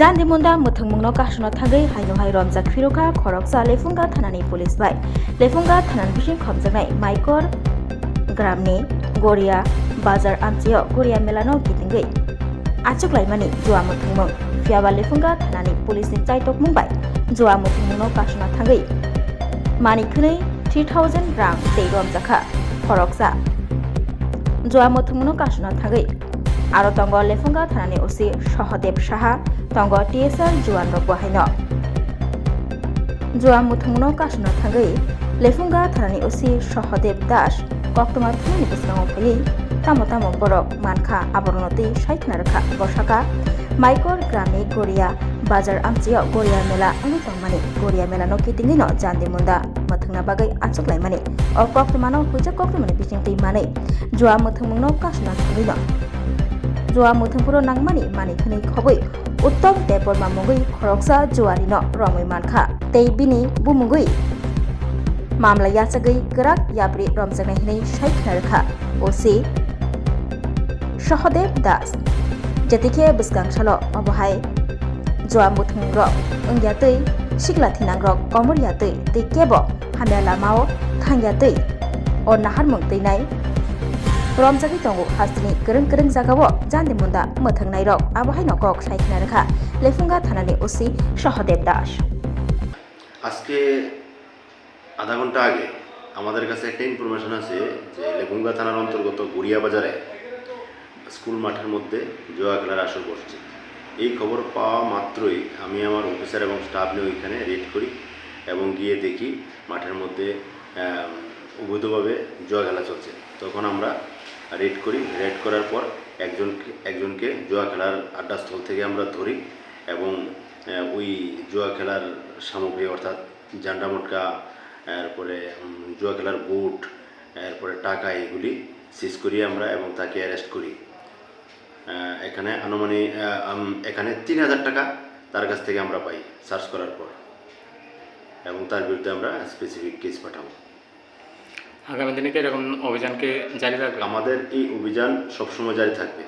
Jandimunda muthungmungno kasno thagai hainohai romjak phiroka khoroksa lefunga thanani police bai lefunga thanan bising khomjaknai maikor gramni goria bazar amchio goria melano kitingai achuklaimani joa muthungmung fiaba lefunga thanani police ni chaitok mungbai joa muthungmungno kasno thagai manikhnai 3000 rang tei romjakha khoroksa joa muthungmungno kasno thagai aro tongo lefunga thanani osi Sahadev Saha tongo TSR Juan rok haino joa muthungno kasno thagai lefunga thanani osi Sahadev Das koktoma thani bisnamo phai tamo borok mankha abornoti saithna rakha bosaka maikor grami goria bazar amchio goria mela anutongmani goria mela no kitingi no Jandimunda muthungna bagai achuklaimani o koktoma no huja koktomani bisingtei mane joa muthungno kasno thagai no joa muthungpuro nangmani manikhnai khoboi uttom deborma mungui khoroksa joari no romoi mankha tei bini bumungui mamla yachagai grak yabri romjaknai hinai saithna rakha osi Sahadev Das jetike bisgangsalo obohai joa muthungrok ongyatei sikla thinangrok komoriatei tei kebo hamya lamao thangyatei o naharmung teinai romjagi tongo hastini kereng jagao Jandimunda muthungnai rok abohai nokok saikna rakha lefunga thanani osi Sahadev Das আজকে আধা ঘন্টা আগে আমাদের কাছে একটা information আছে যে লেফুঙ্গা থানার অন্তর্গত গড়িয়া বাজারে স্কুল মাঠের মধ্যে জুয়া খেলার আসর বসছে। এই খবর পাওয়া মাত্রই আমি আমার অফিসার এবং স্টাফ নিয়ে ওইখানে রেড করি এবং গিয়ে দেখি মাঠের মধ্যে অবৈধভাবে জুয়া খেলা চলছে। তখন আমরা রেড করি, রেড করার পর একজনকে জুয়া খেলার আড্ডাস্থল থেকে আমরা ধরি এবং ওই জুয়া খেলার সামগ্রী অর্থাৎ জান্ডা মটকা, এরপরে জুয়া খেলার বুট, এরপরে টাকা এগুলি সিজ করি আমরা এবং তাকে অ্যারেস্ট করি। এখানে আনুমানিক এখানে 3000 টাকা তার কাছ থেকে আমরা পাই সার্চ করার পর এবং তার বিরুদ্ধে আমরা স্পেসিফিক কেস পাঠাবো। আগামী দিনে কি এরকম অভিযানকে জারি রাখবে? আমাদের এই অভিযান সবসময় জারি থাকবে।